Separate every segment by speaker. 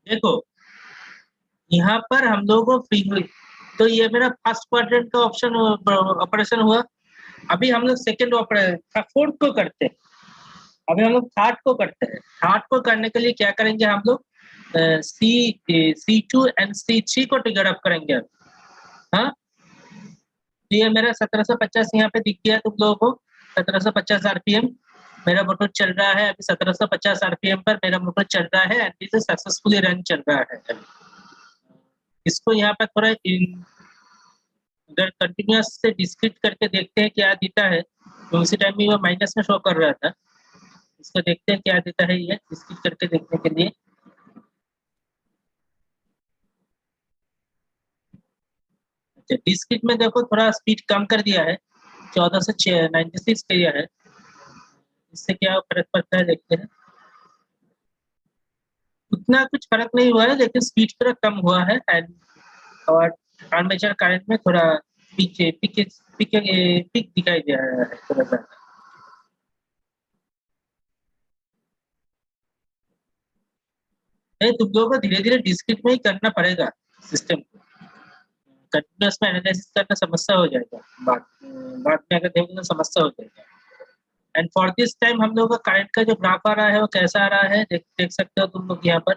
Speaker 1: देखो यहाँ पर हम लोगों को फ्री हुई, तो ये मेरा फर्स्ट क्वाड्रेंट का ऑप्शन ऑपरेशन हुआ। अभी हम लोग सेकेंड फोर्थ को करते हैं। अभी हम लोग थर्ड को करते हैं। थर्ड को करने के लिए क्या करेंगे हम लोग, C2 एंड C3 को ट्रिगर अप करेंगे। हाँ, तो ये मेरा 1750 यहाँ पे दिख गया तुम लोगों को। 1750 आरपीएम मेरा मोटर चल रहा है अभी। 1750 आरपीएम पर मेरा मोटर चल रहा है एंड इसे सक्सेसफुली रन चल रहा है। इसको यहाँ पर थोड़ा अगर कंटिन्यूअस से डिस्क्रीट करके देखते हैं क्या देता है, तो उसी टाइम में वो माइनस में शो कर रहा था। इसको देखते हैं क्या देता है ये डिस्क्रीट करके देखने के लिए। अच्छा, डिस्क्रीट में देखो थोड़ा स्पीड कम कर दिया है, 14 से 96 किया है। इससे क्या फर्क पड़ता है देखते हैं। उतना कुछ फर्क नहीं हुआ है, लेकिन स्पीड थोड़ा कम हुआ है एंड और आर्मेचर करंट में थोड़ा पीछे पिक पिक पिक दिखाई दे रहा है थोड़ा सा। नहीं, तुम लोगों को धीरे धीरे डिस्क्रीट में ही करना पड़ेगा सिस्टम को। कंटिन्यूअस में एनालिसिस करना समस्या हो जाएगा, बाद बाद में अगर देखोगे तो समस्या हो जाएगा। एंड फॉर दिस टाइम हम लोगों का करंट का जो ग्राफ आ रहा है वो कैसा आ रहा है देख सकते हो तुम लोग यहाँ पर।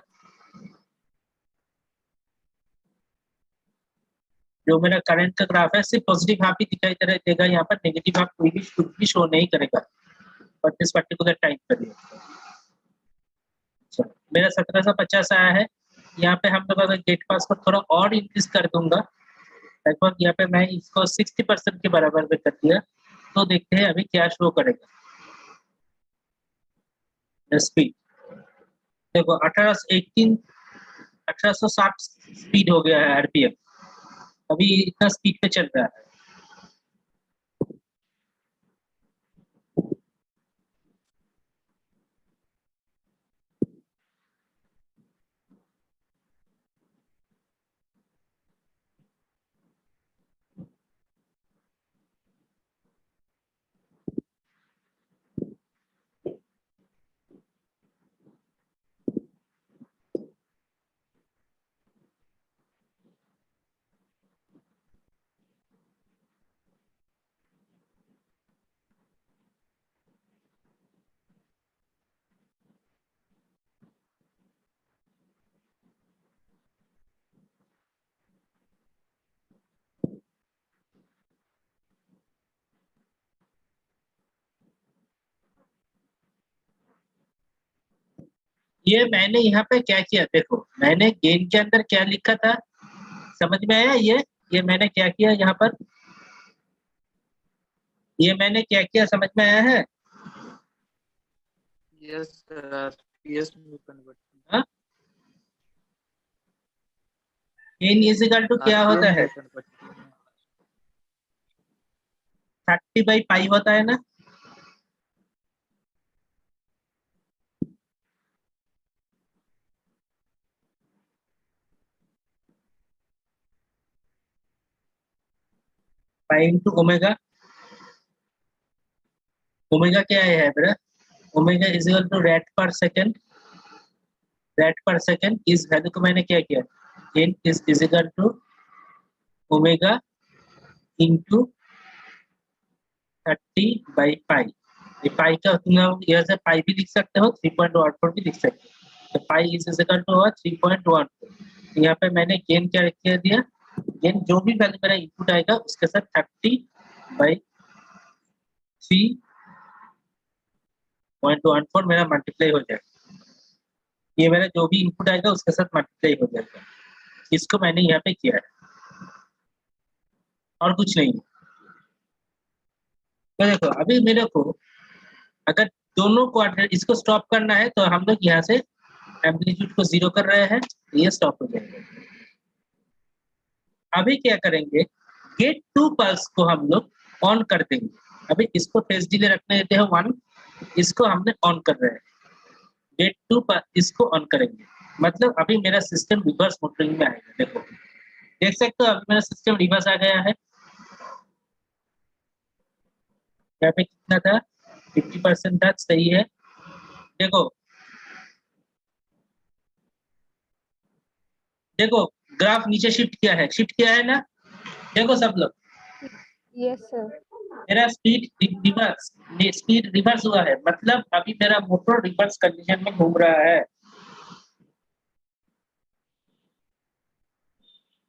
Speaker 1: जो मेरा करंट का ग्राफ है सिर्फ पॉजिटिव हाफ ही दिखाई देगा यहाँ पर, नेगेटिव हाफ कोई भी कुछ भी शो नहीं करेगा फॉर दिस पर्टिकुलर टाइम पर। अच्छा, मेरा 1750 आया है। यहाँ पे हम लोग अगर गेट पास को थोड़ा और इंक्रीज कर दूंगा, लगभग यहाँ पे मैं इसको 60% के बराबर में कर दिया, तो देखते हैं अभी क्या शो करेगा स्पीड। देखो 1860 स्पीड हो गया है आरपीएम। अभी इतना स्पीड पे चल रहा है। ये मैंने यहाँ पे क्या किया देखो, मैंने गेम के अंदर क्या लिखा था समझ में आया ये मैंने क्या किया यहाँ पर, ये मैंने क्या किया समझ में आया है।
Speaker 2: यस सर, यस में कन्वर्ट
Speaker 1: हाँ, गेन इज इक्वल टू क्या होता
Speaker 2: आरपीएम
Speaker 1: है,
Speaker 2: में कन्वर्ट किया है।
Speaker 1: 30/पाई होता है ना। Pi into omega. ओमेगा क्या है brother, omega is equal to rate per second. Rate per second इस वैल्यू को मैंने क्या किया, gain is equal to omega into 30/पाई। ये पाई का तुम लोग यहाँ से पाई भी लिख सकते हो, 3.14 भी लिख सकते हो। तो पाई इज इक्वल टू हुआ 3.14। यहाँ पे मैंने गेन क्या कर दिया, गेन जो भी वैल्यू मेरा इनपुट आएगा उसके साथ 30/3.14 मेरा मल्टीप्लाई हो जाएगा। ये मेरा जो भी इनपुट आएगा उसके साथ मल्टीप्लाई हो जाएगा। इसको मैंने यहाँ पे किया है और कुछ नहीं। तो देखो अभी मेरे को अगर दोनों क्वाड्रेंट इसको स्टॉप करना है तो हम लोग यहाँ से एम्पलीट्यूड को 0 कर रहे हैं, ये स्टॉप हो जाएगा। अभी क्या करेंगे, गेट 2 पल्स को हम लोग ऑन कर देंगे। अभी इसको फेज डिले रखने देते हैं 1, इसको हमने ऑन कर रहे हैं। गेट 2 पर इसको ऑन करेंगे, मतलब अभी मेरा सिस्टम रिवर्स मोटरिंग में आएगा। देखो देख सकते हो अभी मेरा सिस्टम रिवर्स आ गया है। यहाँ पे कितना था, 50% था, सही है। देखो देखो ग्राफ नीचे शिफ्ट किया है ना, देखो सब लोग,
Speaker 3: यस सर।
Speaker 1: मेरा स्पीड रिवर्स हुआ है, मतलब अभी मेरा मोटर रिवर्स कंडीशन में घूम रहा है।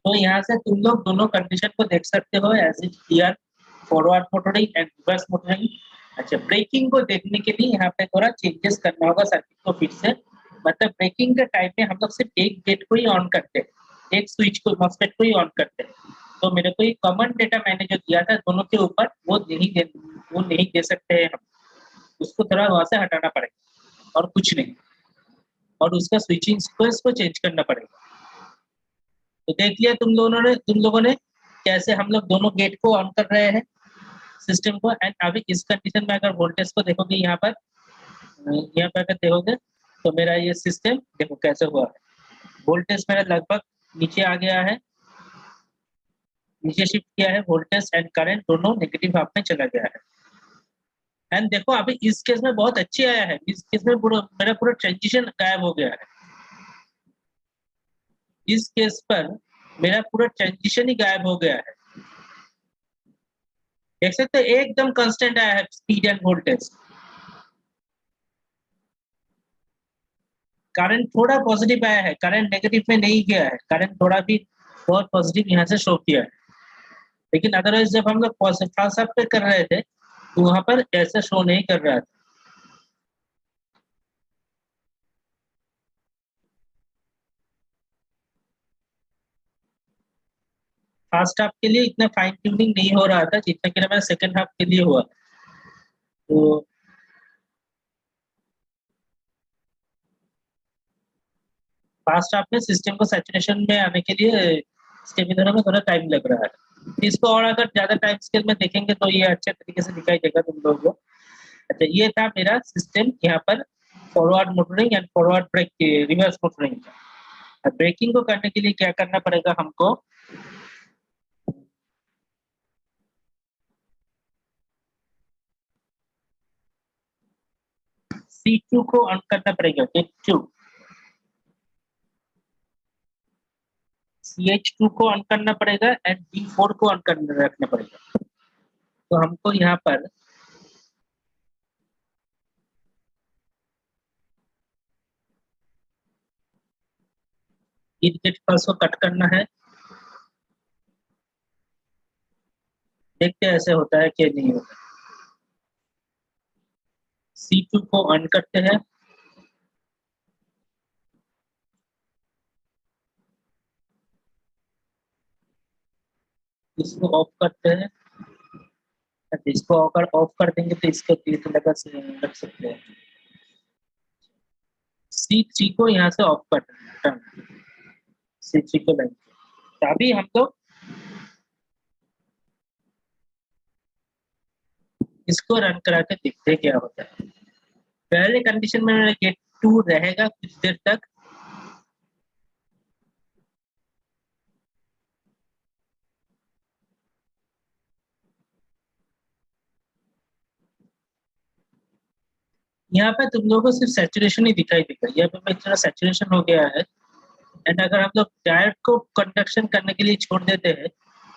Speaker 1: तो यहाँ से तुम लोग दोनों कंडीशन को देख सकते हो, as it clear, forward motoring and reverse motoring. अच्छा, ब्रेकिंग को देखने के लिए यहाँ पे थोड़ा चेंजेस करना होगा सर्किट को फिर से। मतलब ब्रेकिंग के टाइम में हम लोग सिर्फ एक गेट को ही ऑन करते हैं, एक स्विच को, मॉसफेट को ही ऑन करते हैं। तो मेरे को ये कॉमन डेटा मैंने जो दिया था दोनों के ऊपर, वो नहीं दे सकते हैं हम, उसको थोड़ा वहां से हटाना पड़ेगा और कुछ नहीं, और उसका स्विचिंग सीक्वेंस को चेंज करना पड़ेगा। तो देख लिया तुम लोगों ने कैसे हम लोग दोनों गेट को ऑन कर रहे हैं सिस्टम को। एंड अभी इस कंडीशन में अगर वोल्टेज को देखोगे यहाँ पर अगर देखोगे तो मेरा ये सिस्टम देखो कैसे हुआ है। वोल्टेज मेरा लगभग नीचे आ गया है, नीचे शिफ्ट किया है, वोल्टेज एंड करंट दोनों नेगेटिव हाफ में चला गया है। एंड देखो अभी इस केस में बहुत अच्छी आया है, इस केस में मेरा पूरा ट्रांजिशन गायब हो गया है। इस केस पर मेरा पूरा ट्रांजिशन ही गायब हो गया है, देख सकते हो एकदम कांस्टेंट आया है स्पीड एंड वोल्टेज। करंट थोड़ा पॉजिटिव आया है, करंट नेगेटिव में नहीं गया है, करंट थोड़ा भी बहुत पॉजिटिव यहाँ से शो किया है। लेकिन अदरवाइज जब हम लोग फर्स्ट हाफ पे कर रहे थे तो वहां पर ऐसा शो नहीं कर रहा था। फर्स्ट हाफ के लिए इतना फाइन ट्यूनिंग नहीं हो रहा था जितना कि मेरा सेकंड हाफ के लिए हुआ। तो फर्स्ट हाफ में सिस्टम को सैचुरेशन में आने के लिए स्टेबिल होने में थोड़ा टाइम लग रहा है। इसको और अगर ज्यादा टाइम स्केल में देखेंगे तो ये अच्छे तरीके से दिखाई देगा तुम लोगों को। अच्छा, ये था मेरा सिस्टम यहाँ पर forward motoring and forward brake, reverse motoring का। ब्रेकिंग को करने के लिए क्या करना पड़ेगा हमको, C2 को ऑन करना पड़ेगा, CH2 को ऑन करना पड़ेगा एंड D4 को ऑन करना रखना पड़ेगा। तो हमको यहाँ पर इंडिकेटर पल्स को कट करना है, देखते हैं ऐसे होता है कि नहीं होता। C2 को ऑन करते हैं, इसको ऑफ करते हैं। इसको अगर ऑफ कर देंगे तो इसको क्लिक लगा रख सकते हैं। C3 को यहाँ से ऑफ कर देंगे, C3 को लाइन। तो अभी हम लोग इसको रन करा के देखते हैं क्या होता है। पहले कंडीशन में मेरा गेट 2 रहेगा कुछ देर तक, यहाँ पे तुम लोगों को सिर्फ सैचुरेशन ही दिखाई देगा। यहाँ पे मेरा सैचुरेशन हो गया है। एंड अगर हम लोग डायोड को कंडक्शन करने के लिए छोड़ देते हैं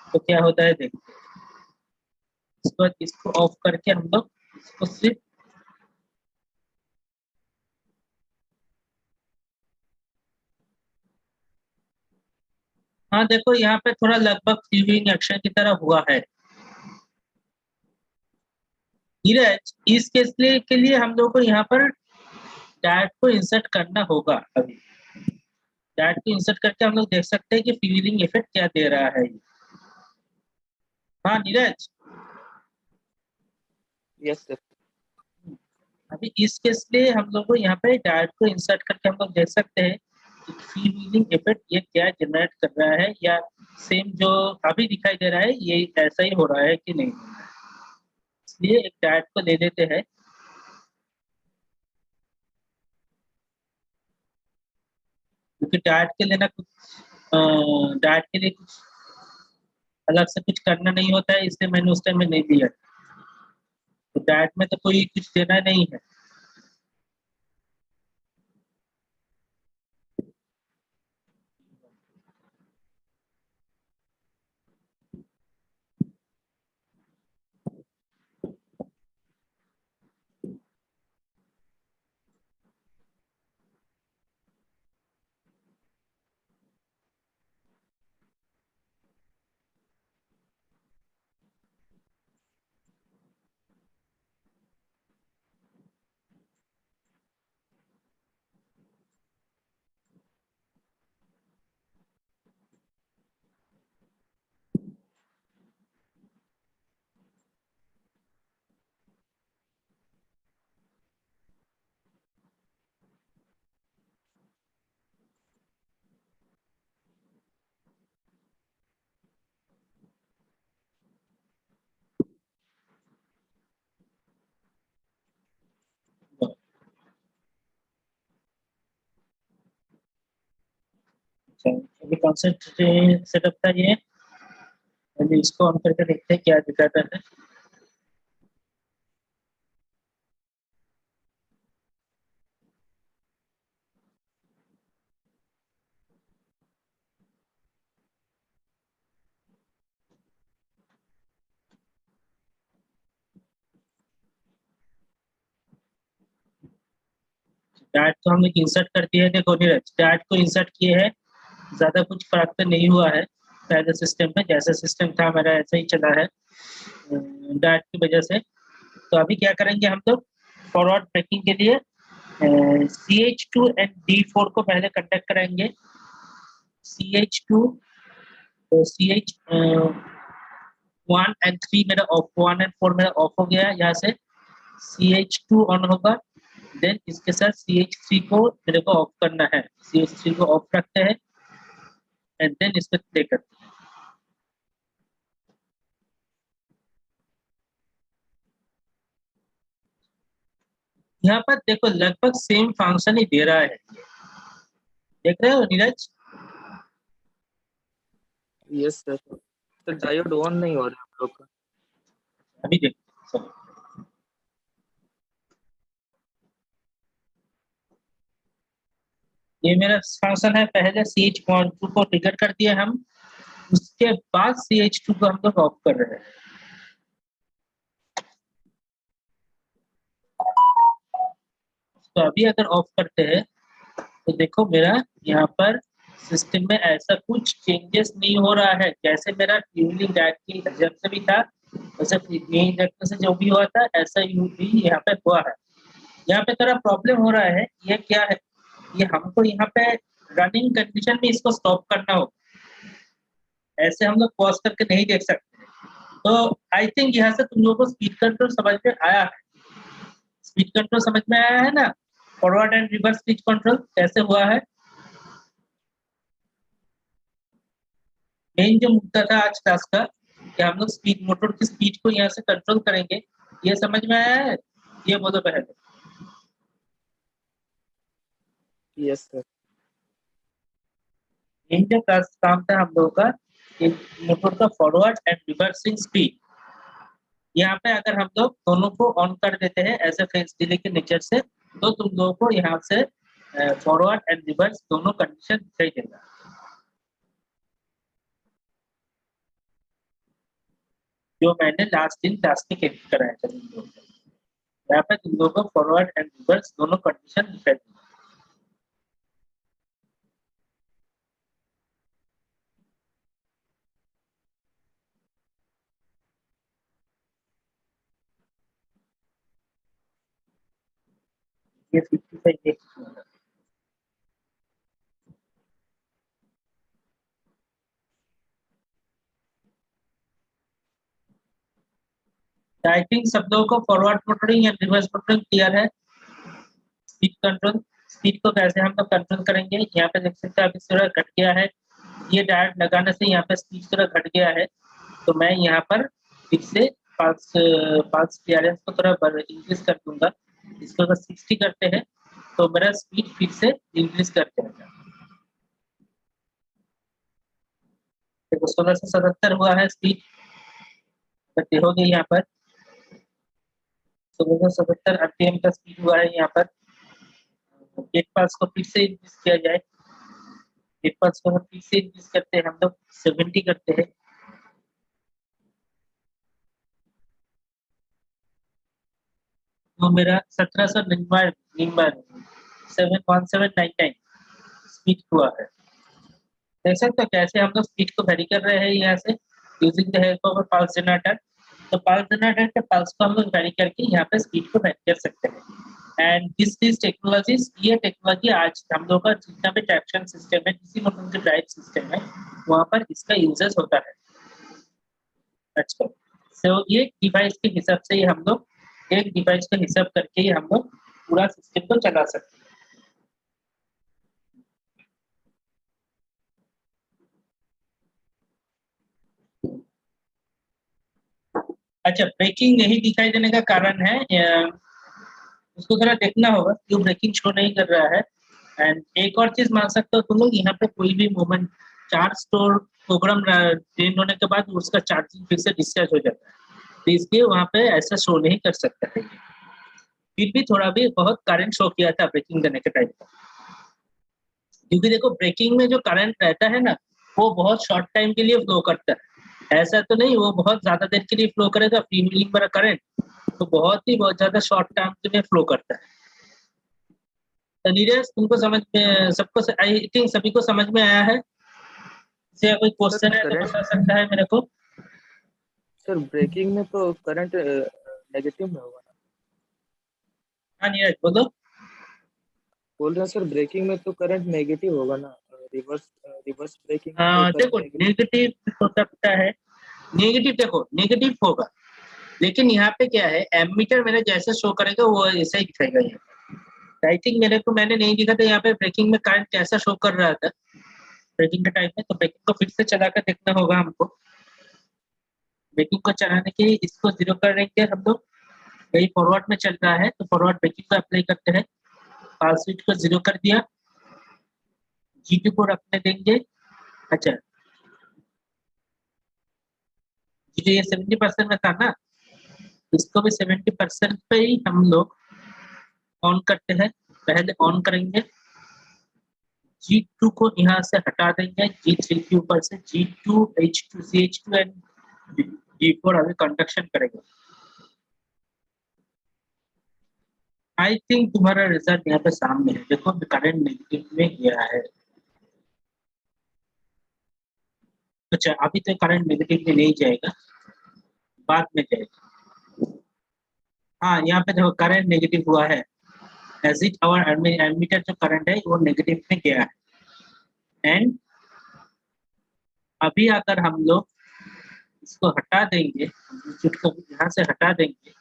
Speaker 1: तो क्या होता है देखते हैं। इसके बाद इसको ऑफ करके हम लोग इसको सिर्फ हाँ देखो यहाँ पे थोड़ा लगभग फ्यूजिंग एक्शन की तरह हुआ है। नीरज, इस केस के लिए हम लोग को यहाँ पर डायोड को इंसर्ट करना होगा। अभी डायोड को इंसर्ट करके हम लोग देख सकते हैं कि फ्यूजिंग इफेक्ट क्या दे रहा है। हाँ नीरज,
Speaker 2: यस सर।
Speaker 1: अभी इस केस लिए हम लोग को यहाँ पे डायोड को इंसर्ट करके हम लोग देख सकते हैं कि फ्यूजिंग इफेक्ट ये क्या जनरेट कर रहा है, या सेम जो अभी दिखाई दे रहा है ये ऐसा ही हो रहा है कि नहीं। इसलिए एक डायोड को ले लेते हैं, क्योंकि डायोड के लेना कुछ डायोड के लिए कुछ अलग से कुछ करना नहीं होता है, इसलिए मैंने उस टाइम में नहीं दिया। तो डायोड में तो कोई कुछ देना नहीं है। अभी कॉन्सेंट्रेट सेटअप था ये, अभी इसको ऑन करके देखते हैं क्या दिखाता है। डाट को हमने इंसर्ट कर दिया है, देखो नीरज डाट को इंसर्ट किए है, ज्यादा कुछ फर्क तो नहीं हुआ है पहले सिस्टम में, जैसा सिस्टम था मेरा ऐसा ही चला है डाट की वजह से। तो अभी क्या करेंगे हम लोग फॉरवर्ड ब्रेकिंग के लिए CH2 एंड D4 को पहले कंडक्ट करेंगे। CH2 तो CH 1 एंड 3 मेरा ऑफ, 1 एंड 4 मेरा ऑफ हो गया है, यहाँ से CH2 ऑन होगा, देन इसके साथ CH3 को मेरे को ऑफ करना है, CH3 को ऑफ रखते हैं एंड देन इस पे प्ले करते हैं। यहाँ पर देखो लगभग सेम फंक्शन ही दे रहा है, देख रहे हो नीरज?
Speaker 2: यस सर, तो डायोड ऑन नहीं हो रहा हम लोग का।
Speaker 1: अभी देखो ये मेरा फंक्शन है, पहले CH2 को ट्रिगर कर दिया हम, उसके बाद CH2 को हम लोग ऑफ कर रहे हैं। तो अभी अगर ऑफ करते हैं तो देखो मेरा यहाँ पर सिस्टम में ऐसा कुछ चेंजेस नहीं हो रहा है, जैसे मेरा ट्यूनिंग डायट की जब से भी था वैसे ट्यूनिंग डायट से जो भी हुआ था ऐसा यू भी यहाँ पे हुआ है। यहाँ पे थोड़ा प्रॉब्लम हो रहा है, ये क्या है, ये हमको यहाँ पे रनिंग कंडीशन में इसको स्टॉप करना हो, ऐसे हम लोग पॉज करके नहीं देख सकते। तो आई थिंक यहाँ से तुम लोगों को स्पीड कंट्रोल समझ में आया है, स्पीड कंट्रोल समझ में आया है ना, forward and reverse speed control कैसे हुआ है। मेन जो मुद्दा था आज क्लास का कि हम लोग स्पीड मोटर की स्पीड को यहाँ से कंट्रोल करेंगे, ये समझ में आया है, ये बोलो पहले।
Speaker 2: Yes sir.
Speaker 1: मेन जो काम था हम लोगों का मोटर का फॉरवर्ड एंड रिवर्सिंग स्पीड, यहाँ पे अगर हम लोग दोनों को ऑन कर देते हैं ऐसे फेज डिले के नेचर से, तो तुम लोगों को यहाँ से फॉरवर्ड एंड रिवर्स दोनों कंडीशन दिखाई देगा। जो मैंने लास्ट दिन क्लास में कैप्चर कराया था तुम लोगों को, यहाँ पे तुम लोगों को फॉरवर्ड एंड रिवर्स दोनों कंडीशन दिखाई देगा। ये 55 आई थिंक सब लोगों को फॉरवर्ड मोटरिंग या रिवर्स मोटरिंग क्लियर है। स्पीड कंट्रोल, स्पीड को कैसे हम लोग कंट्रोल करेंगे, यहाँ पे देख सकते हैं अभी थोड़ा घट गया है, ये डायरेक्ट लगाने से यहाँ पे स्पीड थोड़ा घट गया है, तो मैं यहाँ पर फिर से पल्स क्लियरेंस को थोड़ा इंक्रीज कर दूंगा। इसको अगर 60 करते हैं तो मेरा स्पीड फिर से इंक्रीज कर जाएगा। देखो 1677 हुआ है स्पीड, देखोगे यहाँ पर 1677 RPM का स्पीड हुआ है। यहाँ पर गेट पास को फिर से इंक्रीज किया जाए, गेट पास को हम फिर से इंक्रीज करते हैं, हम लोग 70 करते हैं। वो मेरा 1799 स्पीड हुआ है। देख सकते हो कैसे हम लोग स्पीड को वेरी कर रहे हैं यहाँ से using the help of pulse generator. तो पल्स जनरेटर के पल्स को हम लोग वेरी करके यहाँ पे स्पीड को वेरी कर सकते हैं। एंड दिस टेक्नोलॉजीज, ये टेक्नोलॉजी आज हम लोग का जितना भी ट्रैक्शन सिस्टम है, किसी मोटर के ड्राइव सिस्टम है, वहाँ पर इसका यूजेस होता है आजकल। सो ये डिवाइस के हिसाब से ही हम लोग, एक डिवाइस का हिसाब करके ही हम लोग पूरा सिस्टम को चला सकते हैं। अच्छा, ब्रेकिंग नहीं दिखाई देने का कारण है उसको थोड़ा देखना होगा क्यों ब्रेकिंग शो नहीं कर रहा है। एंड एक और चीज मान सकते हो तुम लोग, यहाँ पे कोई भी moment charge store programme train होने के बाद उसका चार्जिंग फिर से डिस्चार्ज हो जाता है, तो इसलिए वहाँ पे ऐसा शो नहीं कर सकता है। फिर भी थोड़ा भी बहुत करंट शो किया था ब्रेकिंग करने के टाइम पर, क्योंकि देखो ब्रेकिंग में जो करंट रहता है ना वो बहुत शॉर्ट टाइम के लिए फ्लो करता है, ऐसा तो नहीं वो बहुत ज्यादा देर के लिए फ्लो करेगा। फ्री व्हीलिंग वाला करंट तो बहुत ज्यादा शॉर्ट टाइम के लिए फ्लो करता है। तो नीरज तुमको समझ में, सबको आई थिंक सभी को समझ में आया है? से कोई
Speaker 2: सर
Speaker 1: क्वेश्चन है तो
Speaker 2: करंट
Speaker 1: बता सकता है मेरे को।
Speaker 2: सर ब्रेकिंग में तो करंट नेगेटिव में होगा ना?
Speaker 1: हाँ नीरज बोलो।
Speaker 2: बोल रहे हैं सर ब्रेकिंग में तो करंट नेगेटिव होगा ना, रिवर्स रिवर्स ब्रेकिंग में तो करंट
Speaker 1: देखो
Speaker 2: नेगेटिव।
Speaker 1: नेगेटिव हो सकता है, नेगेटिव देखो नेगेटिव होगा, लेकिन यहाँ पे क्या है एमीटर मेरे जैसे शो करेगा वो ऐसा ही दिखाएगा। ये आई थिंक मेरे को मैंने नहीं दिखा था यहाँ पे ब्रेकिंग में करंट कैसा शो कर रहा था ब्रेकिंग के टाइम में, तो ब्रेकिंग को फिर से चला कर देखना होगा हमको। ब्रेकिंग को चलाने के लिए इसको जीरो करेंगे हम लोग, यही फॉरवर्ड में चल रहा है तो फॉरवर्ड ब्रेकिंग को अप्लाई करते हैं। पावर स्विच को जीरो कर दिया, G2 को रखने देंगे। अच्छा G2 ये 70% में था ना, इसको भी 70% पे ही हम लोग ऑन करते हैं। पहले ऑन करेंगे, G2 को यहाँ से हटा देंगे, G3 के ऊपर से G2 H2 CH2 and G4 अभी कंडक्शन करेंगे। आई थिंक तुम्हारा रिजल्ट यहाँ पे सामने है, देखो करंट नेगेटिव में गया है। अच्छा अभी तो करंट नेगेटिव में नहीं जाएगा, बाद में जाएगा। हाँ यहाँ पे देखो करंट नेगेटिव हुआ है, एज इट आवर एमीटर जो करंट है वो नेगेटिव में गया है। एंड अभी अगर हम लोग इसको हटा देंगे, स्विच को यहाँ से हटा देंगे,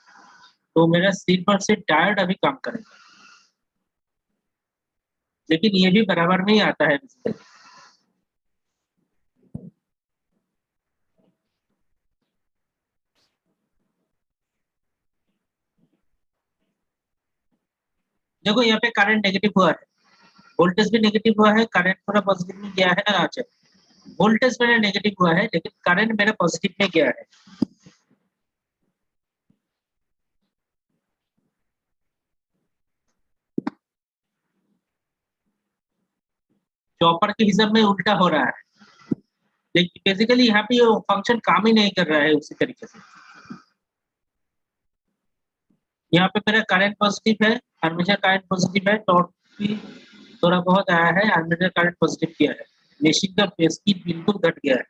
Speaker 1: तो मेरा सिर पर से डायोड अभी काम करेगा, लेकिन ये भी बराबर नहीं आता है। देखो यहाँ पे करंट नेगेटिव हुआ है, वोल्टेज भी नेगेटिव हुआ है, करंट पूरा पॉजिटिव में गया है। अच्छा वोल्टेज मेरा नेगेटिव हुआ है लेकिन करंट मेरा पॉजिटिव में गया है। चॉपर के हिसाब में उल्टा हो रहा है, लेकिन बेसिकली यहाँ पे ये फंक्शन काम ही नहीं कर रहा है उसी तरीके से। यहाँ पे मेरा करंट पॉजिटिव है, आर्मेचर करंट पॉजिटिव है, टॉर्क भी थोड़ा बहुत आया है, आर्मेचर करंट पॉजिटिव किया है, मशीन का स्पीड बिल्कुल घट गया है।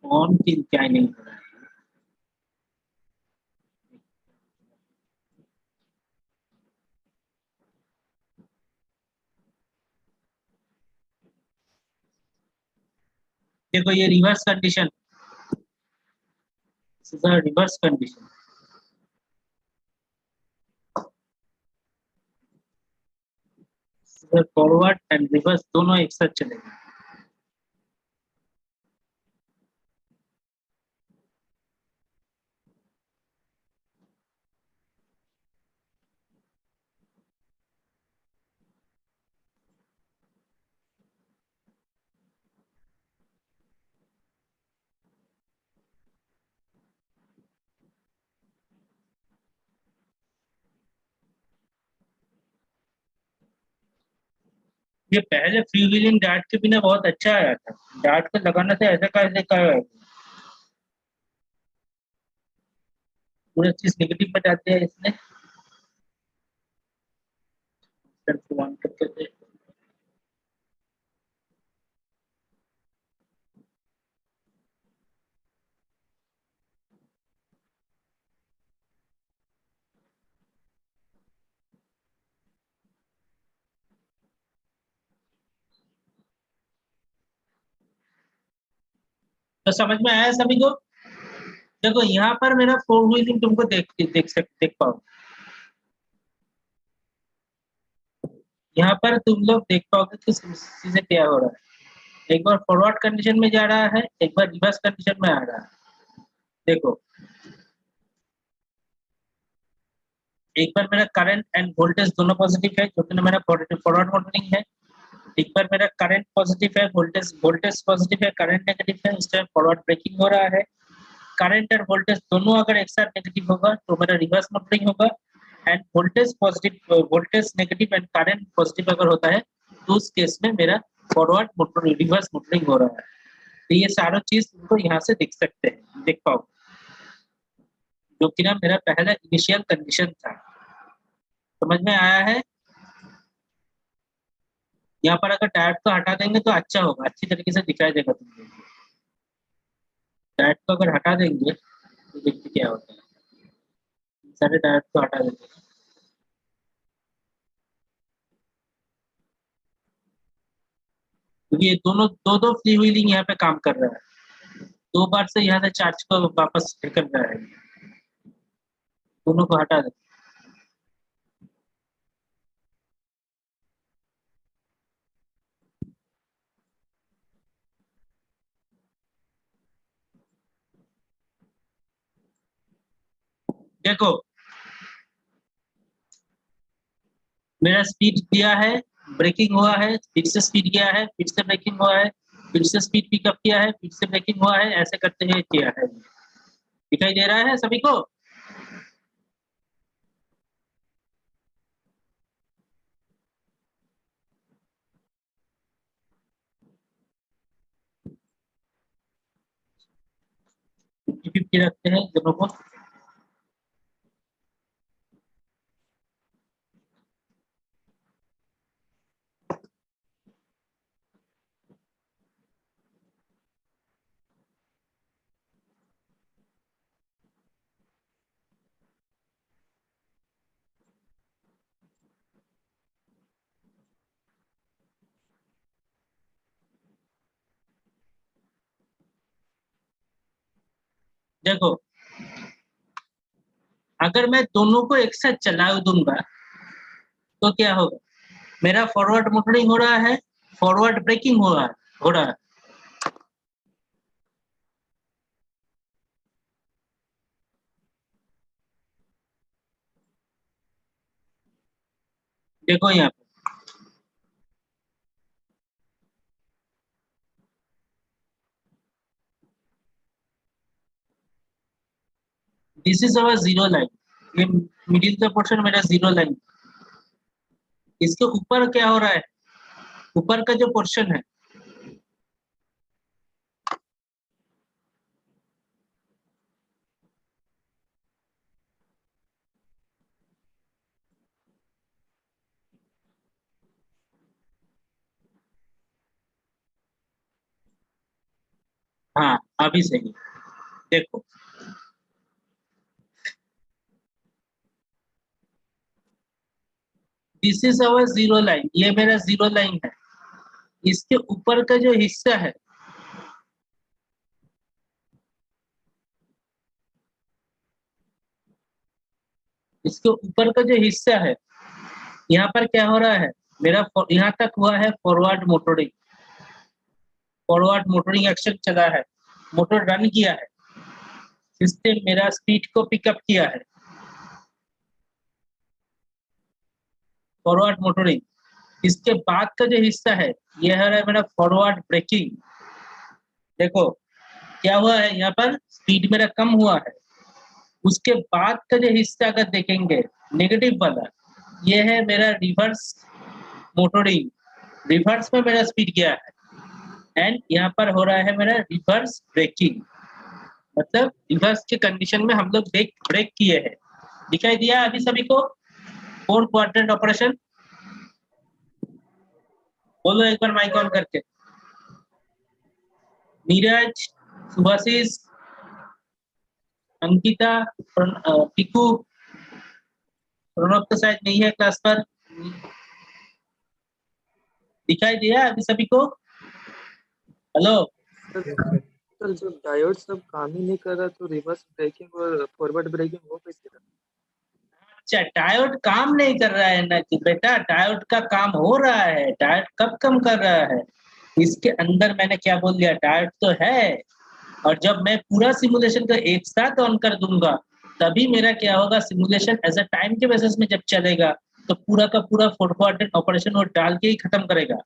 Speaker 1: ऑन की क्या नहीं हो रहा है। देखो ये reverse condition, reverse condition, forward and reverse दोनों एक साथ चलेगा। ये पहले फ्री व्हीलिंग डार्ट के बिना बहुत अच्छा आया था, डार्ट को लगाने से ऐसा कैसे कर पूरा चीज नेगेटिव बता दिया इसने। सिर्फ वन करके थे। तो समझ में आया सभी को? देखो यहाँ पर मेरा फोर व्हीलिंग तुमको देख देख पाओ। यहाँ पर तुम लोग देख पाओगे कि चीजें क्या हो रहा है। एक बार फॉरवर्ड कंडीशन में जा रहा है, एक बार रिवर्स कंडीशन में आ रहा है। देखो, एक बार मेरा करंट एंड वोल्टेज दोनों पॉजिटिव है, जो कि मेरा फॉरवर्ड मोटरिंग है। एक बार मेरा करंट पॉजिटिव है, वोल्टेज पॉजिटिव है, करंट नेगेटिव है, इस टाइम फॉरवर्ड ब्रेकिंग हो रहा है। करंट और वोल्टेज दोनों अगर एक साथ नेगेटिव होगा तो मेरा रिवर्स मोटरिंग होगा। End voltage negative and current positive अगर होता है तो उस केस में मेरा फॉरवर्ड मोटरिंग, रिवर्स मोटरिंग हो रहा है। तो ये सारा चीज तुमको यहाँ से दिख सकते हैं, देख पाओ, जो कि ना मेरा पहला इनिशियल कंडीशन था। समझ में आया है? यहाँ पर अगर डायोड को हटा देंगे तो अच्छा होगा, अच्छी तरीके से दिखाई देगा तुमको। डायोड को अगर हटा देंगे तो देखते क्या होता है। सारे डायोड को हटा देते हैं। क्योंकि ये दोनों दो फ्री व्हीलिंग यहाँ पे काम कर रहा है। 2 बार से यहाँ से चार्ज को वापस कर रहा है। दोनों को हटा देते हैं। देखो, मेरा स्पीड दिया है, ब्रेकिंग हुआ है, फिर से स्पीड गया है, फिर से ब्रेकिंग हुआ है, फिर से स्पीड पिकअप किया है, फिर से ब्रेकिंग हुआ है, ऐसे करते हुए किया है। दिखाई दे रहा है सभी को? फिफ्टी फिफ्टी रखते हैं दोनों को। देखो, अगर मैं दोनों को एक साथ चला दूंगा तो क्या होगा? मेरा फॉरवर्ड मोटरिंग हो रहा है, फॉरवर्ड ब्रेकिंग हो रहा है। देखो यहाँ पे this is our zero line. ये मिडिल का पोर्शन मेरा जीरो लाइन। इसके ऊपर क्या हो रहा है? ऊपर का जो पोर्शन है, हाँ अभी सही। देखो, this is our zero line, ये मेरा जीरो लाइन है। इसके ऊपर का जो हिस्सा है, इसके ऊपर का जो हिस्सा है, यहाँ पर क्या हो रहा है? मेरा यहाँ तक हुआ है forward motoring. Forward motoring action चला है, मोटर रन किया है, सिस्टम मेरा स्पीड को पिकअप किया है। Forward motoring. इसके बाद का जो हिस्सा है, यह है मेरा फॉरवर्ड ब्रेकिंग। देखो क्या हुआ है, यहाँ पर स्पीड मेरा कम हुआ है। उसके बाद का जो हिस्सा अगर देखेंगे नेगेटिव वाला, ये है मेरा रिवर्स मोटरिंग। रिवर्स में मेरा स्पीड गया है एंड यहाँ पर हो रहा है मेरा रिवर्स ब्रेकिंग। मतलब रिवर्स के कंडीशन में हम लोग ब्रेक किए हैं। दिखाई दिया अभी सभी को? 4 क्वाड्रेंट ऑपरेशन बोलो एक बार माइक ऑन करके। नीरज, सुभाषिस, अंकिता, टिकू, प्रणव तो शायद नहीं है क्लास पर। दिखाई दिया अभी सभी को? हेलो
Speaker 2: सर जब डायोड सब काम ही नहीं कर रहा तो रिवर्स ब्रेकिंग और फॉरवर्ड ब्रेकिंग हो कैसे रहा?
Speaker 1: अच्छा, डायोड काम नहीं कर रहा है ना कि बेटा, डायोड का काम हो रहा है। डायोड कब कम कर रहा है? इसके अंदर मैंने क्या बोल दिया, डायोड तो है, और जब मैं पूरा सिमुलेशन को एक साथ ऑन कर दूंगा तभी मेरा क्या होगा, सिमुलेशन एज अ टाइम के बेसिस में जब चलेगा तो पूरा का पूरा फोर क्वाड्रेंट ऑपरेशन वो डाल के ही खत्म करेगा।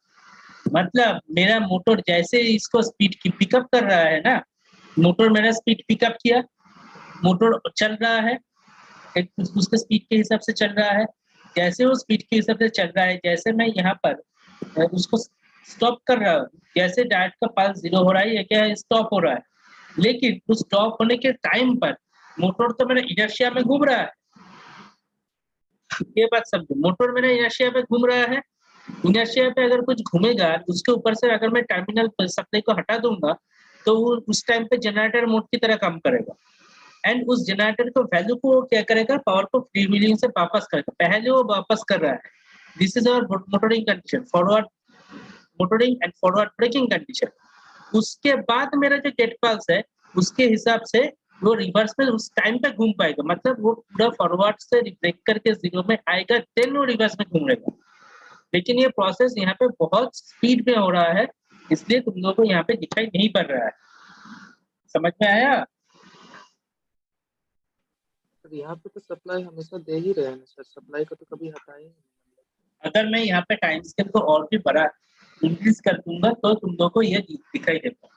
Speaker 1: मतलब मेरा मोटर जैसे इसको स्पीड की पिकअप कर रहा है ना, मोटर मेरा स्पीड पिकअप किया, मोटर चल रहा है, एक उसके स्पीड के हिसाब से चल रहा है। जैसे वो स्पीड के हिसाब से चल रहा है, जैसे मैं यहाँ पर उसको स्टॉप कर रहा हूँ, जैसे डायोड का पल्स 0 हो रहा है, ये क्या है, स्टॉप हो रहा है। लेकिन उस स्टॉप होने के टाइम पर मोटर तो मेरा इनर्शिया में घूम रहा है। ये बात समझो, मोटर मेरा इनर्शिया में घूम रहा है। इनर्शिया पे अगर कुछ घूमेगा, उसके ऊपर से अगर मैं टर्मिनल सप्लाई को हटा दूंगा तो वो उस टाइम पे जनरेटर मोड की तरह काम करेगा। एंड उस जनरेटर को वैल्यू को क्या करेगा, पावर को फ्रीव्हीलिंग से वापस करेगा। पहले वो वापस कर रहा है। This is our motoring condition, forward motoring and forward braking condition. उसके बाद मेरा जो गेट पल्स है उसके हिसाब से वो रिवर्स में उस टाइम पे घूम पाएगा। मतलब वो पूरा फॉरवर्ड से ब्रेक करके 0 में आएगा, देन वो रिवर्स में घूमेगा। लेकिन ये प्रोसेस यहाँ पे बहुत स्पीड में हो रहा है, इसलिए तुम लोगों को यहाँ पे दिखाई नहीं पड़ रहा है। समझ में आया?
Speaker 2: सर यहाँ पे तो सप्लाई हमेशा दे ही रहे हैं ना सर, सप्लाई को तो कभी हटाए ही नहीं।
Speaker 1: अगर मैं यहाँ पे टाइम स्केल को और भी बड़ा इंक्रीज कर दूंगा तो तुम लोगों को ये दिखाई देगा।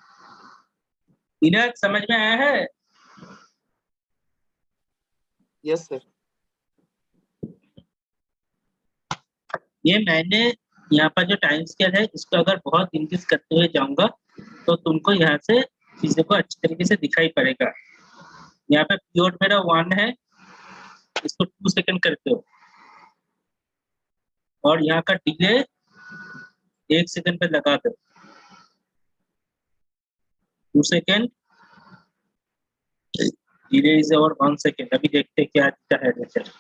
Speaker 1: इधर समझ में आया है?
Speaker 2: Yes sir.
Speaker 1: ये मैंने यहाँ पर जो टाइम स्केल है इसको अगर बहुत इंक्रीज करते हुए जाऊंगा तो तुमको यहाँ से चीजों को अच्छी तरीके से दिखाई पड़ेगा। यहाँ पे पीरियड मेरा 1 है, इसको 2 सेकंड करते हो, और यहाँ का डिले 1 सेकंड पे लगा दो, 2 सेकंड, डिले इज और 1 सेकंड। अभी देखते हैं क्या दिखता है नेचर।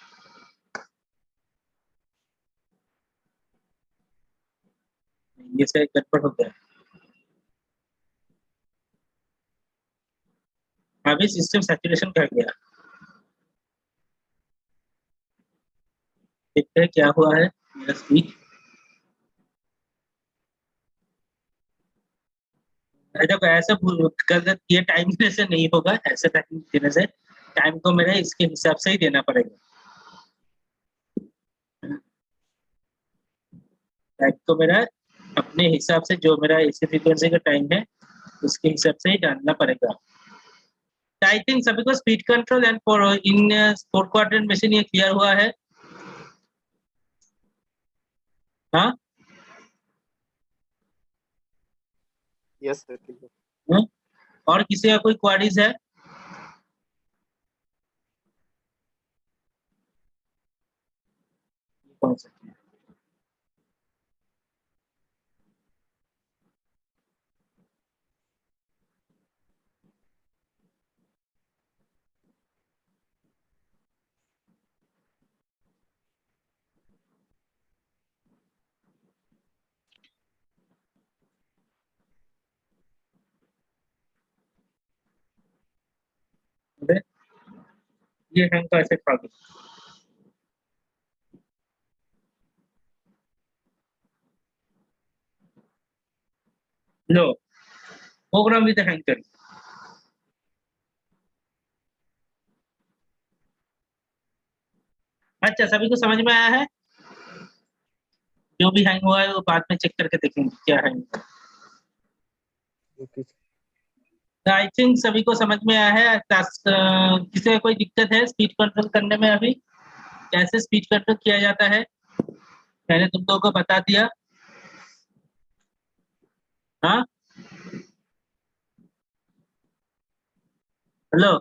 Speaker 1: ये से गड़बड़ हो गया। अभी सिस्टम सैचुरेशन कर गया, देखते हैं क्या हुआ है मेरा स्पीड। जब ऐसे गलत ये टाइम देने से नहीं होगा, ऐसे टाइम देने से टाइम को मेरे इसके हिसाब से ही देना पड़ेगा। टाइम को मेरा अपने हिसाब से, जो मेरा एसी फ्रीक्वेंसी का टाइम है उसके हिसाब से ही डालना पड़ेगा। आई थिंक सभी को speed control and in 4 quadrant machine ये क्लियर हुआ है। हाँ,
Speaker 2: यस सर ठीक है।
Speaker 1: और किसी का कोई क्वारीज है? कौन सा? अबे, ये हैंग कैसे खा गया? लो, प्रोग्राम भी तो हैंग कर। अच्छा, सभी को समझ में आया है? जो भी हैंग हुआ है वो बाद में चेक करके देखेंगे क्या हैंग।
Speaker 2: ओके।
Speaker 1: आई थिंक सभी को समझ में आया है। किसी का कोई दिक्कत है स्पीड कंट्रोल करने में? अभी कैसे स्पीड कंट्रोल किया जाता है मैंने तुम लोगों को बता दिया। हाँ, हेलो,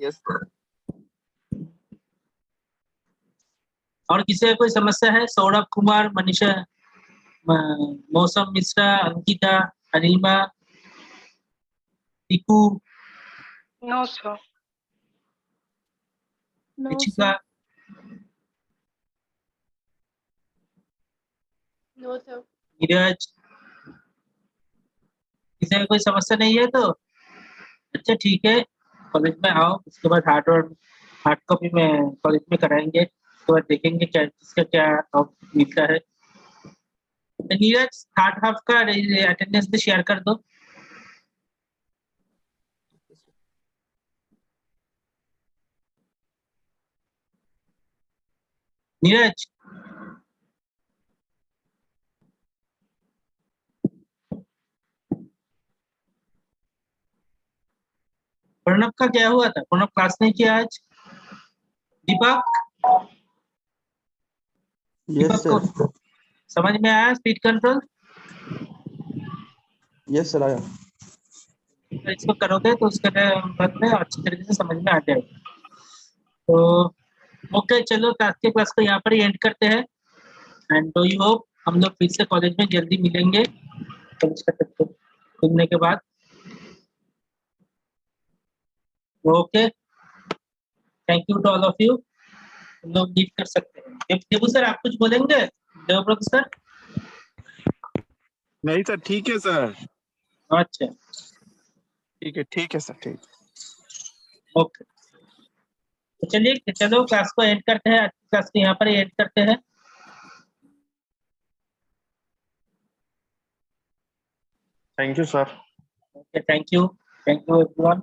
Speaker 2: यस सर।
Speaker 1: और किसी का कोई समस्या है? सौरभ कुमार, मनीषा, मौसम मिश्रा, अंकिता, अनिमा, टीकू,
Speaker 3: No, sir. No,
Speaker 1: इचिका,
Speaker 3: sir. No, sir.
Speaker 1: नीरज, किसी का कोई समस्या नहीं है तो अच्छा ठीक है, कॉलेज में आओ, उसके बाद हार्डवेयर हार्ड कॉपी में कॉलेज में कराएंगे, तो देखेंगे क्या किसका क्या आउटपुट मिलता है। तो नीरज थर्ड हाफ का अटेंडेंस भी शेयर कर दो। नीरज प्रणव का क्या हुआ था? प्रणव क्लास नहीं किया आज। दीपक
Speaker 4: यस
Speaker 1: दीपक को
Speaker 4: सर।
Speaker 1: समझ में आया स्पीड कंट्रोल?
Speaker 4: यस सर आया।
Speaker 1: तो इसको करोगे तो उसके बाद में अच्छी तरीके से समझ में आ जाएगा। तो ओके, चलो आज के क्लास को यहाँ पर ही एंड करते हैं। एंड डू यू होप हम लोग फिर से कॉलेज में जल्दी मिलेंगे कॉलेज का खुलने के बाद। Okay, thank you to all of you. हम लोग लीव कर सकते हैं। देबू सर आप कुछ बोलेंगे? देवव्रत सर?
Speaker 5: नहीं सर, ठीक है सर,
Speaker 1: अच्छा
Speaker 5: ठीक है सर, ठीक।
Speaker 1: ओके, तो चलिए चलो क्लास को एंड करते हैं। आज की क्लास को यहाँ पर एंड करते हैं।
Speaker 5: Thank you sir.
Speaker 1: Okay, thank you everyone.